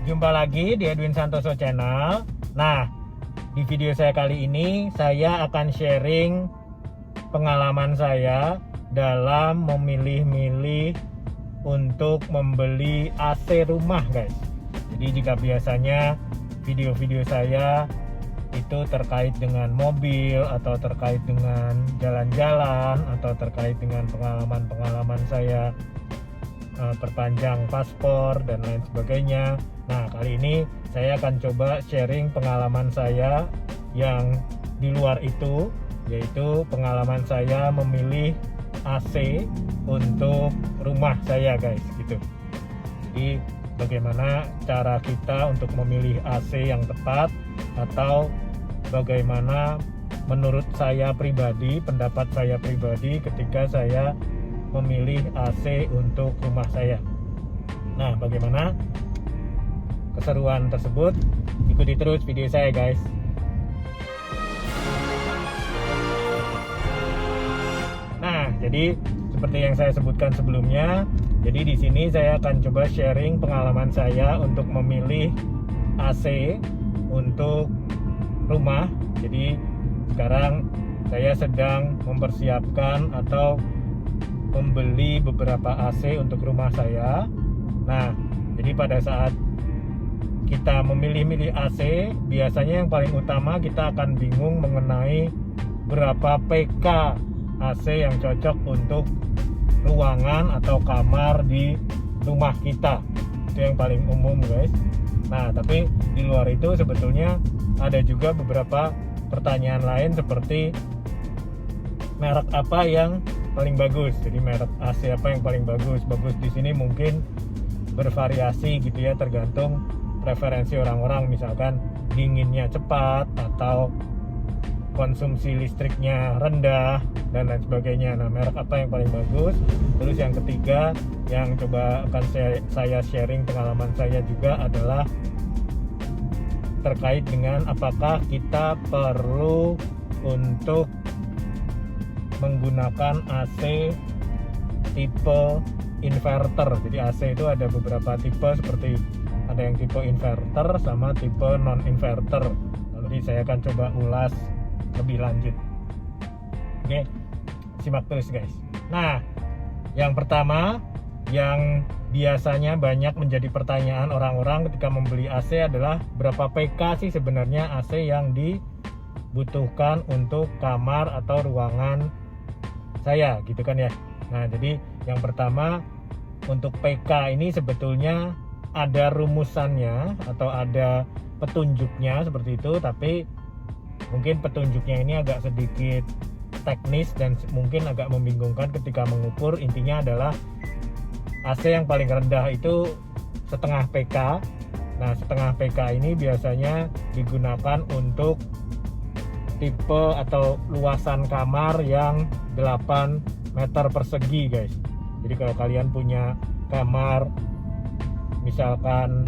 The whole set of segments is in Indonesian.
Jumpa lagi di Edwin Santoso Channel. Nah, di video saya kali ini saya akan sharing pengalaman saya dalam memilih-milih untuk membeli AC rumah, guys. Jadi jika biasanya video-video saya itu terkait dengan mobil atau terkait dengan jalan-jalan atau terkait dengan pengalaman-pengalaman saya perpanjang paspor dan lain sebagainya. Nah, kali ini saya akan coba sharing pengalaman saya yang di luar itu, yaitu pengalaman saya memilih AC untuk rumah saya, guys, gitu. Jadi bagaimana cara kita untuk memilih AC yang tepat, atau bagaimana menurut saya pribadi, pendapat saya pribadi ketika saya memilih AC untuk rumah saya. Nah, bagaimana keseruan tersebut? Ikuti terus video saya, guys. Nah, jadi seperti yang saya sebutkan sebelumnya, jadi di sini saya akan coba sharing pengalaman saya untuk memilih AC untuk rumah. Jadi sekarang saya sedang mempersiapkan atau membeli beberapa AC untuk rumah saya. Nah, jadi pada saat kita memilih-milih AC, biasanya yang paling utama kita akan bingung mengenai berapa PK AC yang cocok untuk ruangan atau kamar di rumah kita. Itu yang paling umum, guys. Nah, tapi di luar itu sebetulnya ada juga beberapa pertanyaan lain seperti merek apa yang paling bagus. Jadi merek AC apa yang paling bagus? Bagus di sini mungkin bervariasi gitu ya, tergantung preferensi orang-orang. Misalkan dinginnya cepat atau konsumsi listriknya rendah dan lain sebagainya. Nah, merek apa yang paling bagus? Terus yang ketiga yang coba akan saya sharing pengalaman saya juga adalah terkait dengan apakah kita perlu untuk menggunakan AC tipe inverter. Jadi AC itu ada beberapa tipe, seperti ada yang tipe inverter sama tipe non inverter. Nanti saya akan coba ulas lebih lanjut. Oke, simak terus, guys. Nah, yang pertama yang biasanya banyak menjadi pertanyaan orang-orang ketika membeli AC adalah berapa PK sih sebenarnya AC yang dibutuhkan untuk kamar atau ruangan saya, gitu kan ya. Nah, jadi yang pertama untuk PK ini sebetulnya ada rumusannya atau ada petunjuknya seperti itu, tapi mungkin petunjuknya ini agak sedikit teknis dan mungkin agak membingungkan ketika mengukur. Intinya adalah AC yang paling rendah itu setengah PK. Nah, setengah PK ini biasanya digunakan untuk tipe atau luasan kamar yang 8 meter persegi, guys. Jadi kalau kalian punya kamar misalkan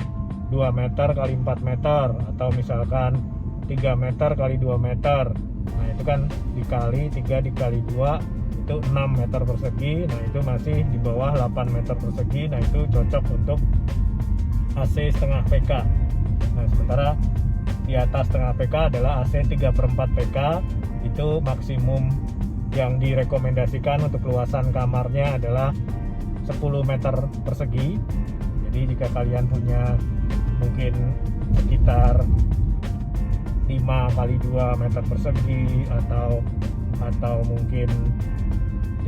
2 meter kali 4 meter atau misalkan 3 meter kali 2 meter, nah itu kan dikali 3 dikali 2 itu 6 meter persegi. Nah, itu masih di bawah 8 meter persegi. Nah, itu cocok untuk AC setengah PK. Nah, sementara di atas setengah PK adalah AC 3/4 PK. Itu maksimum yang direkomendasikan untuk luasan kamarnya adalah 10 meter persegi. Jadi jika kalian punya mungkin sekitar 5 kali 2 meter persegi atau mungkin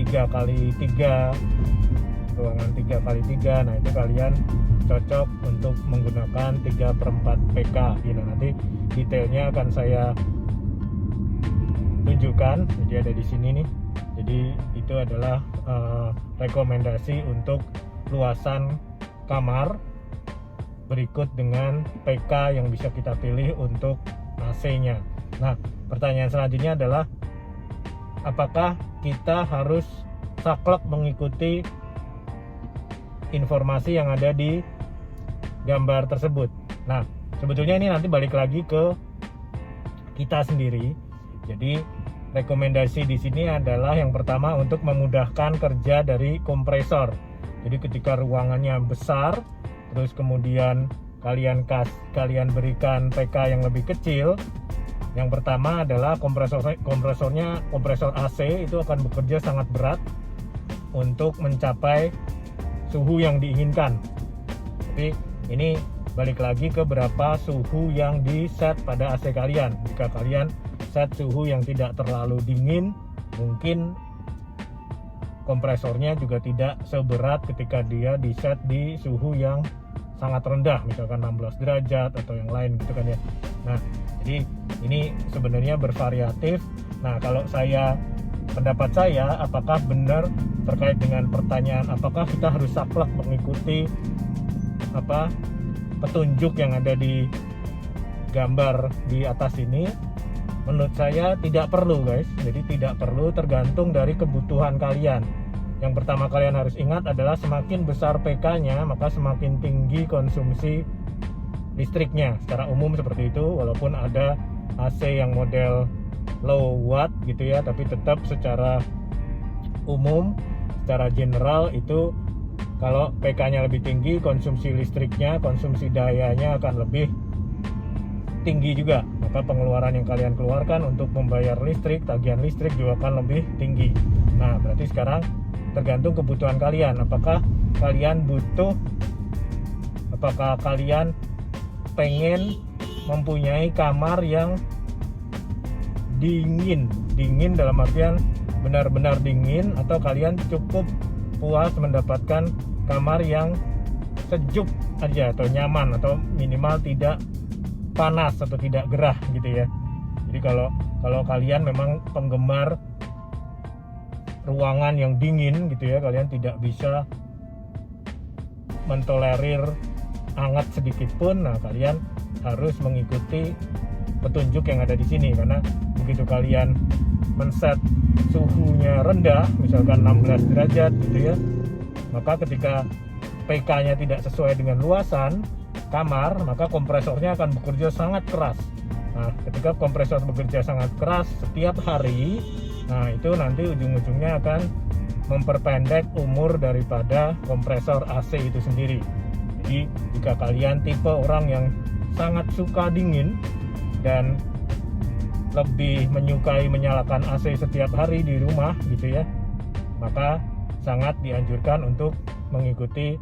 3 kali 3, ruangan 3 kali 3, nah itu kalian cocok untuk menggunakan 3/4 PK. Nah, nanti detailnya akan saya tunjukkan. Jadi ada di sini nih. Jadi itu adalah rekomendasi untuk luasan kamar berikut dengan PK yang bisa kita pilih untuk AC-nya. Nah, pertanyaan selanjutnya adalah apakah kita harus saklek mengikuti informasi yang ada di gambar tersebut? Nah, sebetulnya ini nanti balik lagi ke kita sendiri. Jadi rekomendasi di sini adalah yang pertama untuk memudahkan kerja dari kompresor. Jadi ketika ruangannya besar, terus kemudian kalian berikan PK yang lebih kecil, yang pertama adalah kompresor AC itu akan bekerja sangat berat untuk mencapai suhu yang diinginkan. Tapi ini balik lagi ke berapa suhu yang di set pada AC kalian. Jika kalian set suhu yang tidak terlalu dingin, mungkin kompresornya juga tidak seberat ketika dia di set di suhu yang sangat rendah, misalkan 16 derajat atau yang lain gitu kan ya. Nah, jadi ini sebenarnya bervariatif. Nah, kalau pendapat saya, apakah benar terkait dengan pertanyaan apakah kita harus saklek mengikuti petunjuk yang ada di gambar di atas ini? Menurut saya tidak perlu, guys. Jadi tidak perlu, tergantung dari kebutuhan kalian. Yang pertama kalian harus ingat adalah semakin besar PK-nya, maka semakin tinggi konsumsi listriknya. Secara umum seperti itu, walaupun ada AC yang model low watt gitu ya, tapi tetap secara umum, secara general itu kalau PK-nya lebih tinggi, konsumsi listriknya, konsumsi dayanya akan lebih tinggi juga. Maka pengeluaran yang kalian keluarkan untuk membayar listrik, tagihan listrik juga akan lebih tinggi. Nah, berarti sekarang tergantung kebutuhan kalian. Apakah kalian pengen mempunyai kamar yang dingin dalam artian benar-benar dingin, atau kalian cukup puas mendapatkan kamar yang sejuk aja atau nyaman, atau minimal tidak panas atau tidak gerah gitu ya. Jadi kalau kalian memang penggemar ruangan yang dingin gitu ya, kalian tidak bisa mentolerir hangat sedikit pun, nah kalian harus mengikuti petunjuk yang ada di sini. Karena begitu kalian men-set suhunya rendah, misalkan 16 derajat gitu ya, maka ketika PK-nya tidak sesuai dengan luasan kamar, maka kompresornya akan bekerja sangat keras. Nah, ketika kompresor bekerja sangat keras setiap hari, nah itu nanti ujung-ujungnya akan memperpendek umur daripada kompresor AC itu sendiri. Jadi jika kalian tipe orang yang sangat suka dingin dan lebih menyukai menyalakan AC setiap hari di rumah gitu ya, maka sangat dianjurkan untuk mengikuti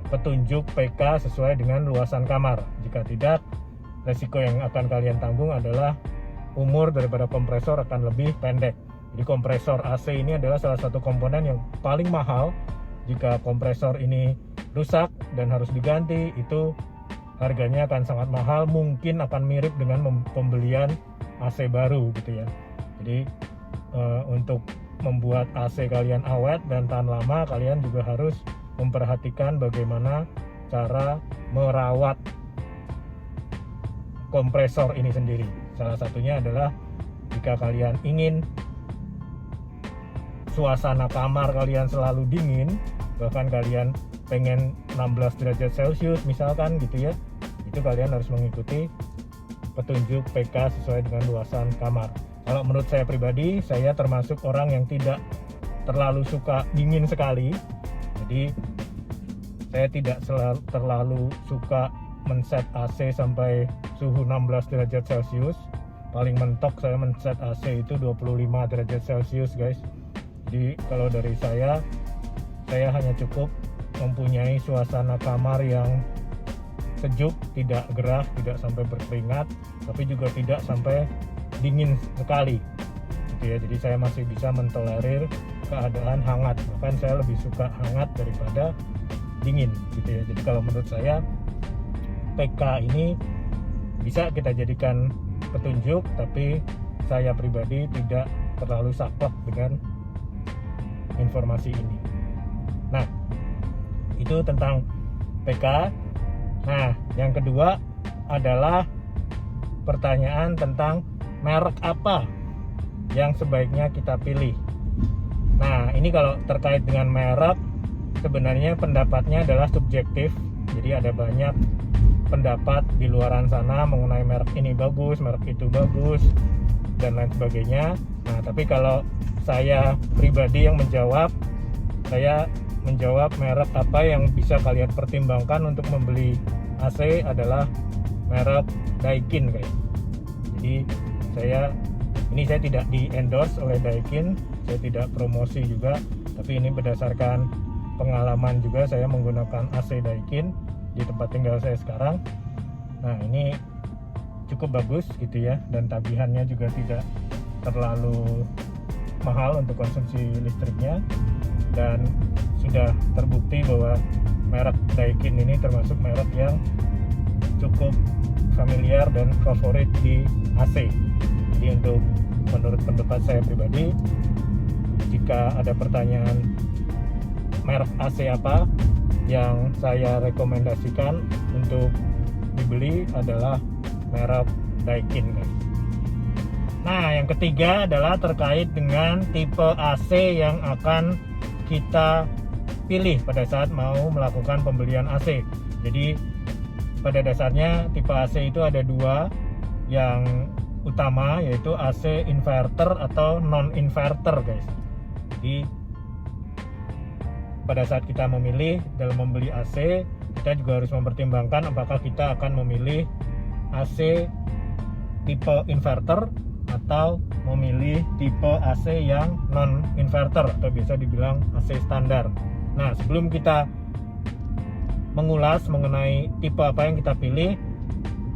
petunjuk PK sesuai dengan luasan kamar. Jika tidak, resiko yang akan kalian tanggung adalah umur daripada kompresor akan lebih pendek. Jadi kompresor AC ini adalah salah satu komponen yang paling mahal. Jika kompresor ini rusak dan harus diganti, itu harganya akan sangat mahal, mungkin akan mirip dengan pembelian AC baru gitu ya. Jadi untuk membuat AC kalian awet dan tahan lama, kalian juga harus memperhatikan bagaimana cara merawat kompresor ini sendiri. Salah satunya adalah jika kalian ingin suasana kamar kalian selalu dingin, bahkan kalian pengen 16 derajat Celcius misalkan gitu ya, itu kalian harus mengikuti petunjuk PK sesuai dengan luasan kamar. Kalau menurut saya pribadi, saya termasuk orang yang tidak terlalu suka dingin sekali. Jadi saya tidak terlalu suka men-set AC sampai suhu 16 derajat Celcius. Paling mentok saya men-set AC itu 25 derajat Celcius, guys. Jadi kalau dari saya hanya cukup mempunyai suasana kamar yang sejuk, tidak gerah, tidak sampai berkeringat, tapi juga tidak sampai dingin sekali gitu ya. Jadi saya masih bisa mentolerir keadaan hangat, bahkan saya lebih suka hangat daripada dingin gitu ya. Jadi kalau menurut saya PK ini bisa kita jadikan petunjuk, tapi saya pribadi tidak terlalu saklek dengan informasi ini. Nah, itu tentang PK. Nah, yang kedua adalah pertanyaan tentang merek apa yang sebaiknya kita pilih. Nah, ini kalau terkait dengan merek, sebenarnya pendapatnya adalah subjektif. Jadi ada banyak pendapat di luaran sana mengenai merek ini bagus, merek itu bagus, dan lain sebagainya. Nah, tapi kalau saya pribadi yang menjawab, saya menjawab merek apa yang bisa kalian pertimbangkan untuk membeli AC adalah merek Daikin guys. Jadi saya tidak di endorse oleh Daikin, saya tidak promosi juga, tapi ini berdasarkan pengalaman juga saya menggunakan AC Daikin di tempat tinggal saya sekarang. Nah ini cukup bagus gitu ya, dan tagihannya juga tidak terlalu mahal untuk konsumsi listriknya, dan sudah terbukti bahwa merek Daikin ini termasuk merek yang cukup familiar dan favorit di AC. Jadi menurut pendapat saya pribadi, jika ada pertanyaan merek AC apa yang saya rekomendasikan untuk dibeli adalah merek Daikin guys. Nah yang ketiga adalah terkait dengan tipe AC yang akan kita pilih pada saat mau melakukan pembelian AC. Jadi pada dasarnya tipe AC itu ada dua yang utama, yaitu AC inverter atau non inverter guys. Jadi pada saat kita memilih dalam membeli AC, kita juga harus mempertimbangkan apakah kita akan memilih AC tipe inverter atau memilih tipe AC yang non inverter atau biasa dibilang AC standar. Nah sebelum kita mengulas mengenai tipe apa yang kita pilih,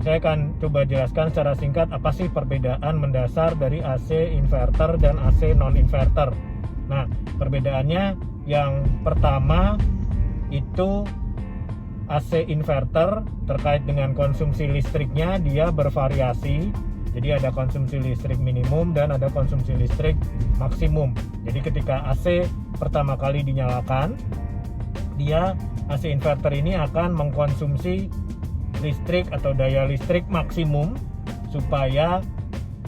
saya akan coba jelaskan secara singkat apa sih perbedaan mendasar dari AC inverter dan AC non inverter. Nah perbedaannya yang pertama itu AC inverter terkait dengan konsumsi listriknya dia bervariasi. Jadi ada konsumsi listrik minimum dan ada konsumsi listrik maksimum. Jadi ketika AC pertama kali dinyalakan, AC inverter ini akan mengkonsumsi listrik atau daya listrik maksimum supaya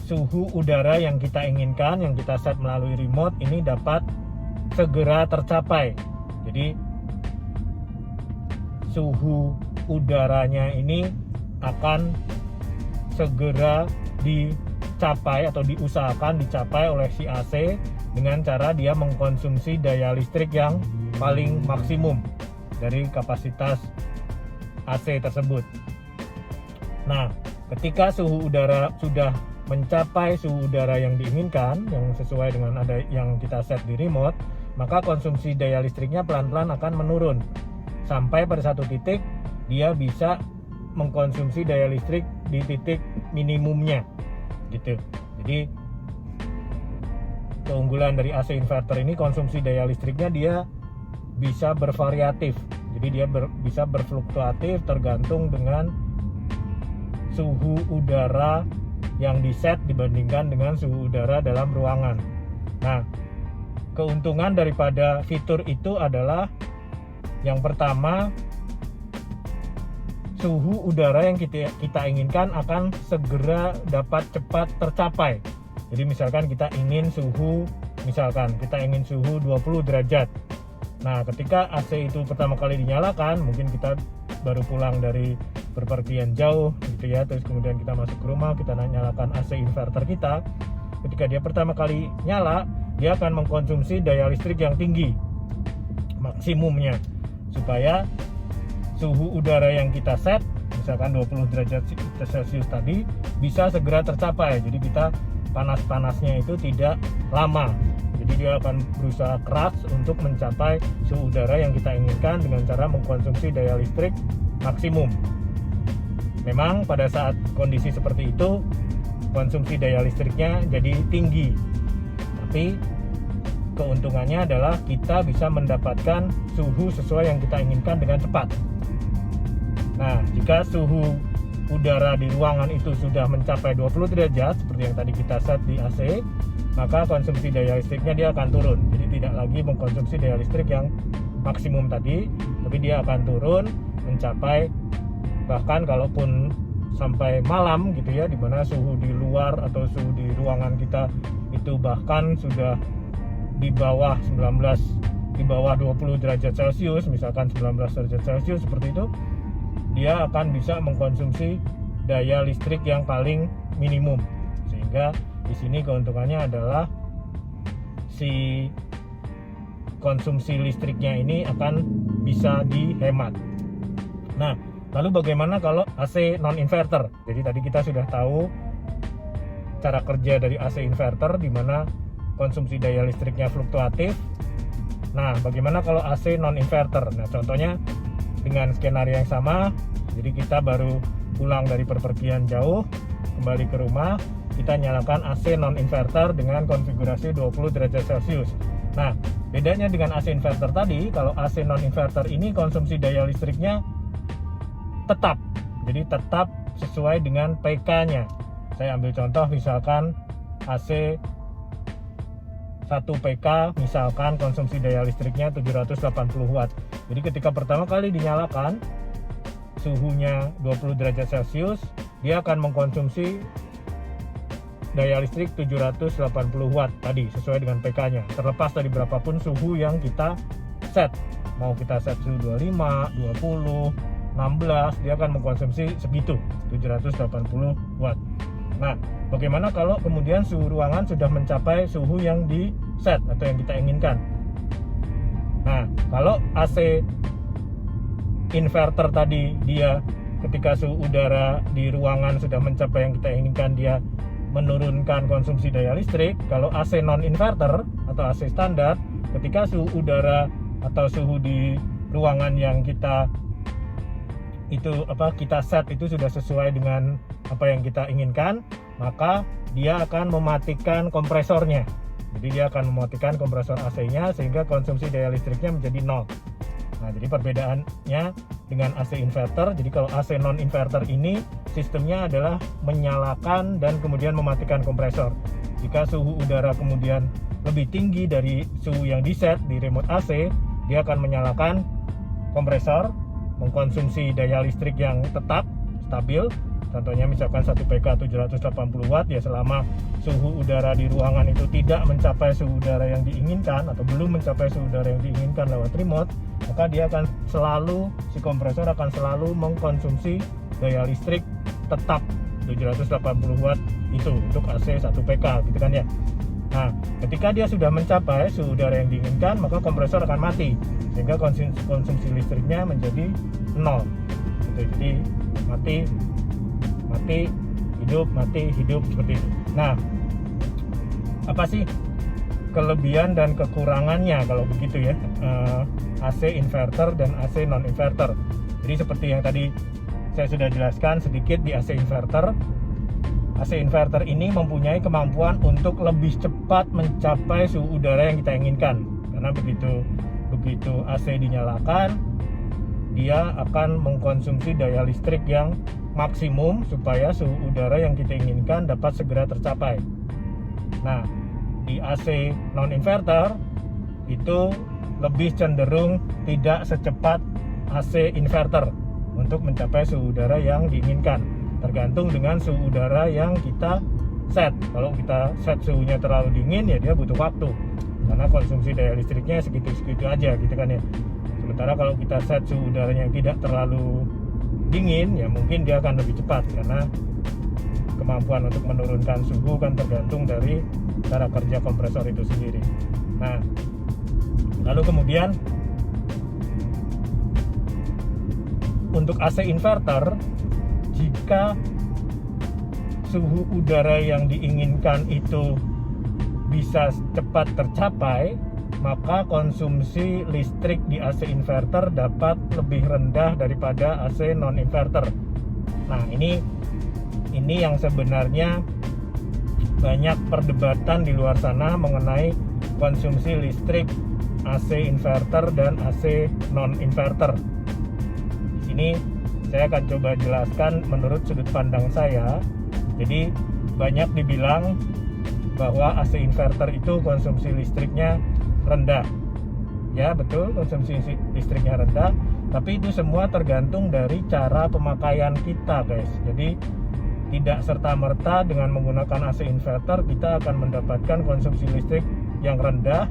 suhu udara yang kita inginkan, yang kita set melalui remote ini dapat segera tercapai. Jadi suhu udaranya ini akan segera dicapai atau diusahakan dicapai oleh si AC dengan cara dia mengkonsumsi daya listrik yang paling maksimum dari kapasitas AC tersebut. Nah, ketika suhu udara sudah mencapai suhu udara yang diinginkan, yang sesuai dengan ada yang kita set di remote, maka konsumsi daya listriknya pelan-pelan akan menurun sampai pada satu titik dia bisa mengkonsumsi daya listrik di titik minimumnya gitu. Jadi keunggulan dari AC inverter ini, konsumsi daya listriknya dia bisa bervariatif. Jadi dia bisa berfluktuatif tergantung dengan suhu udara yang diset dibandingkan dengan suhu udara dalam ruangan. Nah, keuntungan daripada fitur itu adalah yang pertama, suhu udara yang kita inginkan akan segera dapat cepat tercapai. Jadi misalkan kita ingin suhu 20 derajat. Nah, ketika AC itu pertama kali dinyalakan, mungkin kita baru pulang dari berpergian jauh gitu ya, terus kemudian kita masuk ke rumah, kita nyalakan AC inverter kita. Ketika dia pertama kali nyala, dia akan mengkonsumsi daya listrik yang tinggi maksimumnya supaya suhu udara yang kita set, misalkan 20 derajat Celcius tadi, bisa segera tercapai. Jadi kita panas-panasnya itu tidak lama. Jadi dia akan berusaha keras untuk mencapai suhu udara yang kita inginkan dengan cara mengkonsumsi daya listrik maksimum. Memang pada saat kondisi seperti itu, konsumsi daya listriknya jadi tinggi. Tapi keuntungannya adalah kita bisa mendapatkan suhu sesuai yang kita inginkan dengan cepat. Nah, jika suhu udara di ruangan itu sudah mencapai 20 derajat seperti yang tadi kita set di AC, maka konsumsi daya listriknya dia akan turun. Jadi tidak lagi mengkonsumsi daya listrik yang maksimum tadi, tapi dia akan turun mencapai, bahkan kalaupun sampai malam gitu ya, dimana suhu di luar atau suhu di ruangan kita itu bahkan sudah di bawah 20 derajat Celcius, misalkan 19 derajat Celcius seperti itu, dia akan bisa mengkonsumsi daya listrik yang paling minimum. Sehingga di sini keuntungannya adalah si konsumsi listriknya ini akan bisa dihemat. Nah, lalu bagaimana kalau AC non-inverter? Jadi tadi kita sudah tahu cara kerja dari AC inverter di mana konsumsi daya listriknya fluktuatif. Nah, bagaimana kalau AC non-inverter? Nah, contohnya dengan skenario yang sama. Jadi kita baru pulang dari perpergian jauh, kembali ke rumah, kita nyalakan AC non-inverter dengan konfigurasi 20 derajat Celcius. Nah, bedanya dengan AC inverter tadi, kalau AC non-inverter ini konsumsi daya listriknya tetap. Jadi tetap sesuai dengan PK-nya. Saya ambil contoh misalkan AC 1 PK, misalkan konsumsi daya listriknya 780 watt. Jadi ketika pertama kali dinyalakan, suhunya 20 derajat Celcius, dia akan mengkonsumsi daya listrik 780 watt tadi sesuai dengan PK-nya. Terlepas dari berapapun suhu yang kita set. Mau kita set suhu 25, 20, 16, dia akan mengkonsumsi segitu, 780 watt. Nah, bagaimana kalau kemudian suhu ruangan sudah mencapai suhu yang di set atau yang kita inginkan? Nah, kalau AC inverter tadi, dia ketika suhu udara di ruangan sudah mencapai yang kita inginkan, dia menurunkan konsumsi daya listrik. Kalau AC non-inverter atau AC standar, ketika suhu udara atau suhu di ruangan yang kita set itu sudah sesuai dengan apa yang kita inginkan, maka dia akan mematikan kompresornya. Jadi dia akan mematikan kompresor AC-nya sehingga konsumsi daya listriknya menjadi 0. Nah, jadi perbedaannya dengan AC inverter, jadi kalau AC non-inverter ini sistemnya adalah menyalakan dan kemudian mematikan kompresor. Jika suhu udara kemudian lebih tinggi dari suhu yang diset di remote AC, dia akan menyalakan kompresor, mengkonsumsi daya listrik yang tetap, stabil. Contohnya misalkan 1 PK 780 watt, ya selama suhu udara di ruangan itu tidak mencapai suhu udara yang diinginkan atau belum mencapai suhu udara yang diinginkan lewat remote, maka dia akan selalu, si kompresor akan selalu mengkonsumsi daya listrik tetap 780 watt itu untuk AC 1 PK gitu kan ya. Nah, ketika dia sudah mencapai suhu udara yang diinginkan, maka kompresor akan mati sehingga konsumsi listriknya menjadi 0 gitu. Jadi mati, hidup seperti itu. Nah, apa sih kelebihan dan kekurangannya kalau begitu ya, AC inverter dan AC non-inverter? Jadi seperti yang tadi saya sudah jelaskan sedikit di AC inverter. AC inverter ini mempunyai kemampuan untuk lebih cepat mencapai suhu udara yang kita inginkan. Karena begitu AC dinyalakan, dia akan mengkonsumsi daya listrik yang maksimum supaya suhu udara yang kita inginkan dapat segera tercapai. Nah, di AC non-inverter itu lebih cenderung tidak secepat AC inverter untuk mencapai suhu udara yang diinginkan. Tergantung dengan suhu udara yang kita set. Kalau kita set suhunya terlalu dingin, ya dia butuh waktu karena konsumsi daya listriknya segitu-segitu aja gitu kan ya. Sementara kalau kita set suhu udaranya tidak terlalu dingin, ya mungkin dia akan lebih cepat karena kemampuan untuk menurunkan suhu kan tergantung dari cara kerja kompresor itu sendiri. Nah, lalu kemudian untuk AC inverter, jika suhu udara yang diinginkan itu bisa cepat tercapai, maka konsumsi listrik di AC inverter dapat lebih rendah daripada AC non-inverter. Nah, ini yang sebenarnya banyak perdebatan di luar sana mengenai konsumsi listrik AC inverter dan AC non-inverter. Di sini saya akan coba jelaskan menurut sudut pandang saya. Jadi banyak dibilang bahwa AC inverter itu konsumsi listriknya rendah. Ya betul, konsumsi listriknya rendah, tapi itu semua tergantung dari cara pemakaian kita guys. Jadi tidak serta-merta dengan menggunakan AC inverter kita akan mendapatkan konsumsi listrik yang rendah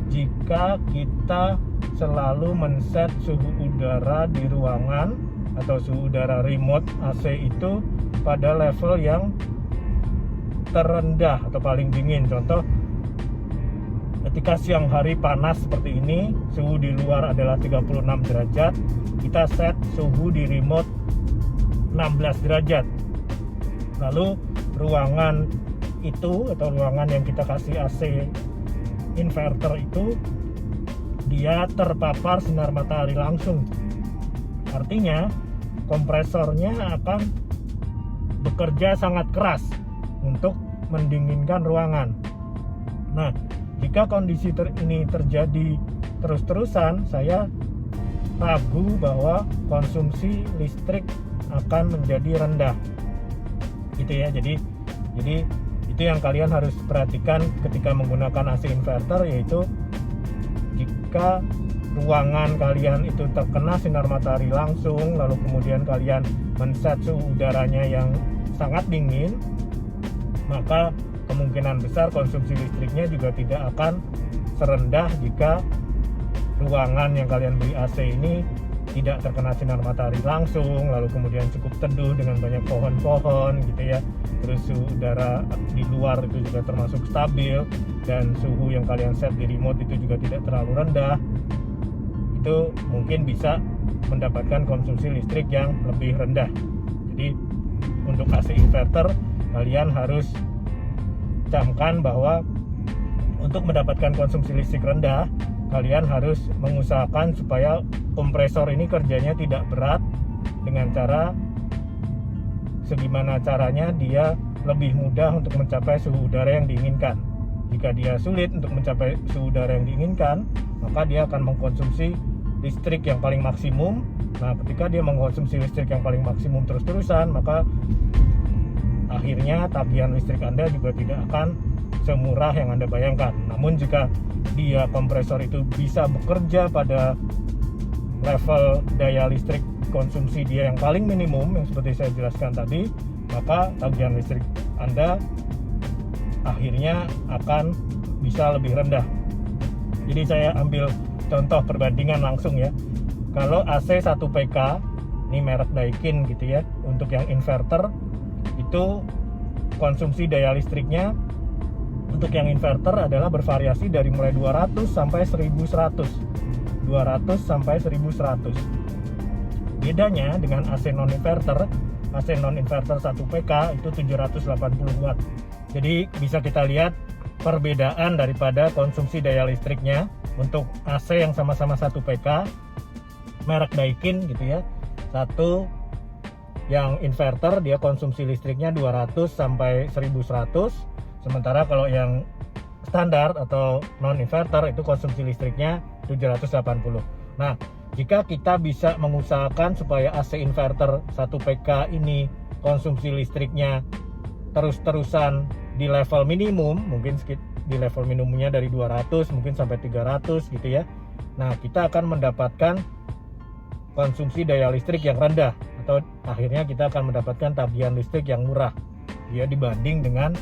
jika kita selalu men-set suhu udara di ruangan atau suhu udara remote AC itu pada level yang terendah atau paling dingin. Contoh, ketika siang hari panas seperti ini, suhu di luar adalah 36 derajat, kita set suhu di remote 16 derajat. Lalu ruangan itu atau ruangan yang kita kasih AC inverter itu dia terpapar sinar matahari langsung. Artinya kompresornya akan bekerja sangat keras untuk mendinginkan ruangan. Nah, jika kondisi ini terjadi terus-terusan, saya ragu bahwa konsumsi listrik akan menjadi rendah. Gitu ya. Jadi itu yang kalian harus perhatikan ketika menggunakan AC inverter, yaitu jika ruangan kalian itu terkena sinar matahari langsung, lalu kemudian kalian men-set suhu udaranya yang sangat dingin, maka kemungkinan besar konsumsi listriknya juga tidak akan serendah jika ruangan yang kalian beli AC ini tidak terkena sinar matahari langsung, lalu kemudian cukup teduh dengan banyak pohon-pohon gitu ya. Terus suhu udara di luar itu juga termasuk stabil, dan suhu yang kalian set di remote itu juga tidak terlalu rendah. Itu mungkin bisa mendapatkan konsumsi listrik yang lebih rendah. Jadi untuk AC inverter kalian harus camkan bahwa untuk mendapatkan konsumsi listrik rendah, kalian harus mengusahakan supaya kompresor ini kerjanya tidak berat, dengan cara segimana caranya dia lebih mudah untuk mencapai suhu udara yang diinginkan. Jika dia sulit untuk mencapai suhu udara yang diinginkan, maka dia akan mengkonsumsi listrik yang paling maksimum. Nah, ketika dia mengkonsumsi listrik yang paling maksimum terus-terusan, maka akhirnya tagihan listrik Anda juga tidak akan semurah yang Anda bayangkan. Namun jika dia kompresor itu bisa bekerja pada level daya listrik konsumsi dia yang paling minimum, yang seperti saya jelaskan tadi, maka tagihan listrik Anda akhirnya akan bisa lebih rendah. Jadi saya ambil contoh perbandingan langsung ya. Kalau AC 1 PK, ini merek Daikin gitu ya, untuk yang inverter itu konsumsi daya listriknya untuk yang inverter adalah bervariasi dari mulai 200 sampai 1100. 200 sampai 1100. Bedanya dengan AC non-inverter, AC non-inverter 1 PK itu 780 watt. Jadi bisa kita lihat perbedaan daripada konsumsi daya listriknya untuk AC yang sama-sama 1 PK merek Daikin gitu ya. Satu yang inverter dia konsumsi listriknya 200 sampai 1100. Sementara kalau yang standar atau non-inverter itu konsumsi listriknya 780. Nah, jika kita bisa mengusahakan supaya AC inverter 1 PK ini konsumsi listriknya terus-terusan di level minimum, mungkin di level minimumnya dari 200 mungkin sampai 300 gitu ya. Nah, kita akan mendapatkan konsumsi daya listrik yang rendah, atau akhirnya kita akan mendapatkan tagihan listrik yang murah ya dibanding dengan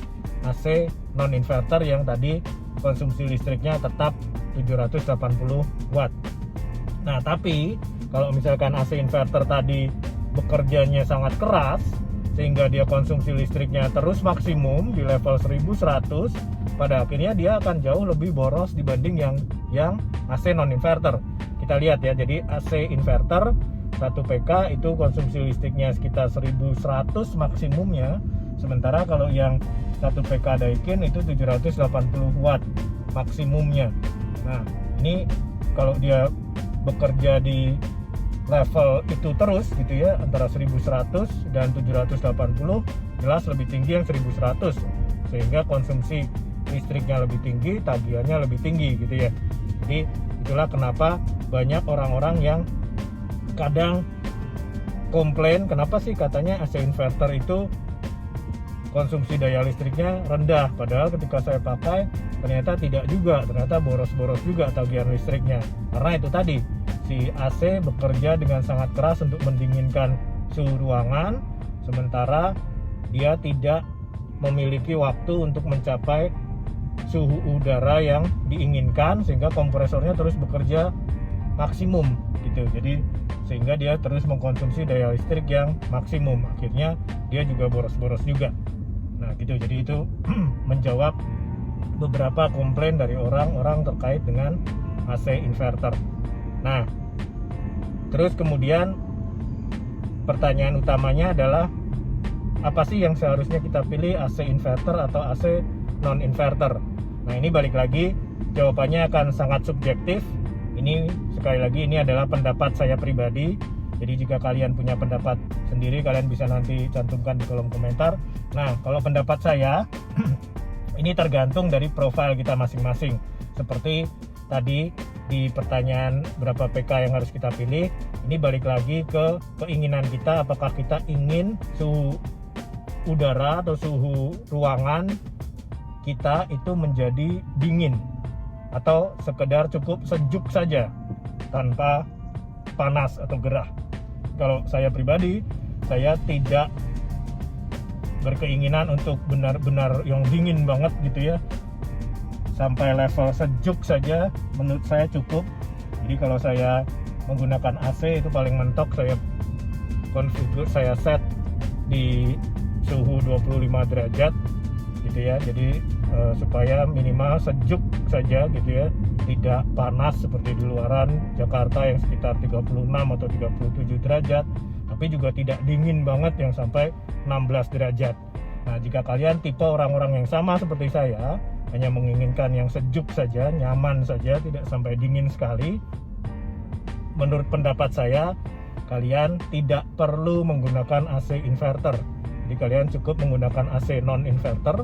AC non-inverter yang tadi konsumsi listriknya tetap 780 watt. Nah, tapi kalau misalkan AC inverter tadi bekerjanya sangat keras sehingga dia konsumsi listriknya terus maksimum di level 1100, pada akhirnya dia akan jauh lebih boros dibanding yang AC non-inverter. Kita lihat ya, jadi AC inverter 1 PK itu konsumsi listriknya sekitar 1100 maksimumnya. Sementara kalau yang 1 PK Daikin itu 780 watt maksimumnya. Nah, ini kalau dia bekerja di level itu terus gitu ya, antara 1100 dan 780, jelas lebih tinggi yang 1100, sehingga konsumsi listriknya lebih tinggi, tagihannya lebih tinggi gitu ya. Jadi itulah kenapa banyak orang-orang yang kadang komplain, kenapa sih katanya AC inverter itu konsumsi daya listriknya rendah, padahal ketika saya pakai ternyata tidak juga, ternyata boros-boros juga tagihan listriknya. Karena itu tadi, si AC bekerja dengan sangat keras untuk mendinginkan suhu ruangan, sementara dia tidak memiliki waktu untuk mencapai suhu udara yang diinginkan, sehingga kompresornya terus bekerja maksimum gitu. Jadi sehingga dia terus mengkonsumsi daya listrik yang maksimum, akhirnya dia juga boros-boros juga. Nah gitu, jadi itu menjawab beberapa komplain dari orang-orang terkait dengan AC inverter. Nah, terus kemudian pertanyaan utamanya adalah apa sih yang seharusnya kita pilih, AC inverter atau AC non inverter? Nah, ini balik lagi jawabannya akan sangat subjektif. Ini sekali lagi ini adalah pendapat saya pribadi. Jadi jika kalian punya pendapat sendiri, kalian bisa nanti cantumkan di kolom komentar. Nah, kalau pendapat saya ini tergantung dari profil kita masing-masing. Seperti tadi di pertanyaan berapa PK yang harus kita pilih, ini balik lagi ke keinginan kita, apakah kita ingin suhu udara atau suhu ruangan kita itu menjadi dingin atau sekedar cukup sejuk saja tanpa panas atau gerah. Kalau saya pribadi, saya tidak berkeinginan untuk benar-benar yang dingin banget gitu ya, sampai level sejuk saja menurut saya cukup. Jadi kalau saya menggunakan AC itu paling mentok saya konfigur, saya set di suhu 25 derajat gitu ya. Jadi supaya minimal sejuk saja gitu ya, tidak panas seperti di luaran Jakarta yang sekitar 36 atau 37 derajat, tapi juga tidak dingin banget yang sampai 16 derajat. Nah, jika kalian tipe orang-orang yang sama seperti saya, hanya menginginkan yang sejuk saja, nyaman saja, tidak sampai dingin sekali, menurut pendapat saya, kalian tidak perlu menggunakan AC inverter. Jadi kalian cukup menggunakan AC non inverter,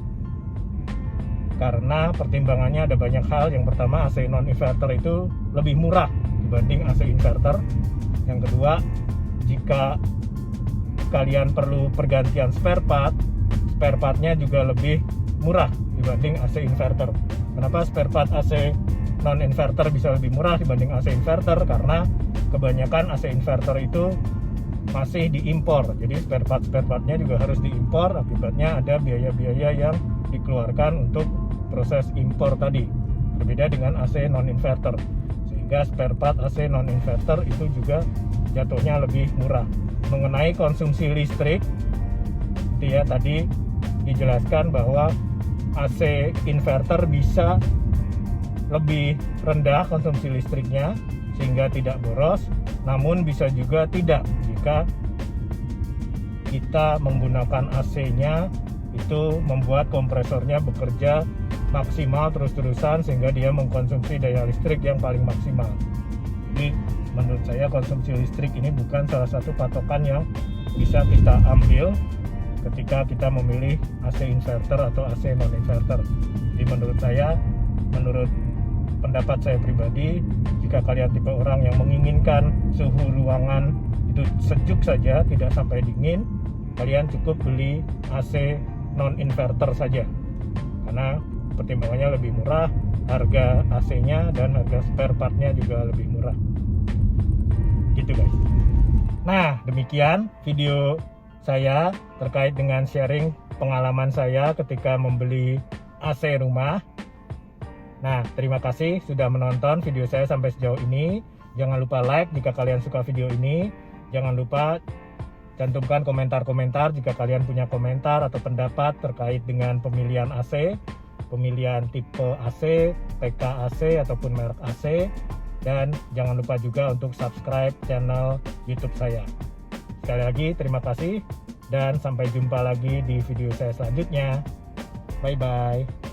karena pertimbangannya ada banyak hal. Yang pertama, AC non inverter itu lebih murah dibanding AC inverter. Yang kedua, jika kalian perlu pergantian spare partnya juga lebih murah dibanding AC inverter. Kenapa spare part AC non inverter bisa lebih murah dibanding AC inverter? Karena kebanyakan AC inverter itu masih diimpor, jadi spare partnya juga harus diimpor. Akibatnya ada biaya-biaya yang dikeluarkan untuk proses impor tadi, berbeda dengan AC non inverter, sehingga spare part AC non inverter itu juga jatuhnya lebih murah. Mengenai konsumsi listrik itu ya, tadi dijelaskan bahwa AC inverter bisa lebih rendah konsumsi listriknya sehingga tidak boros, namun bisa juga tidak jika kita menggunakan AC-nya itu membuat kompresornya bekerja maksimal terus-terusan sehingga dia mengkonsumsi daya listrik yang paling maksimal. Jadi menurut saya konsumsi listrik ini bukan salah satu patokan yang bisa kita ambil ketika kita memilih AC inverter atau AC non inverter. Jadi menurut saya, menurut pendapat saya pribadi, jika kalian tipe orang yang menginginkan suhu ruangan itu sejuk saja, tidak sampai dingin, kalian cukup beli AC non inverter saja, karena pertimbangannya lebih murah, harga AC-nya dan harga spare part-nya juga lebih murah gitu guys. Nah, demikian video saya terkait dengan sharing pengalaman saya ketika membeli AC rumah. Nah, terima kasih sudah menonton video saya sampai sejauh ini. Jangan lupa like jika kalian suka video ini. Jangan lupa cantumkan komentar-komentar jika kalian punya komentar atau pendapat terkait dengan pemilihan AC, pemilihan tipe AC, PK AC ataupun merek AC. Dan jangan lupa juga untuk subscribe channel YouTube saya. Sekali lagi terima kasih dan sampai jumpa lagi di video saya selanjutnya. Bye bye.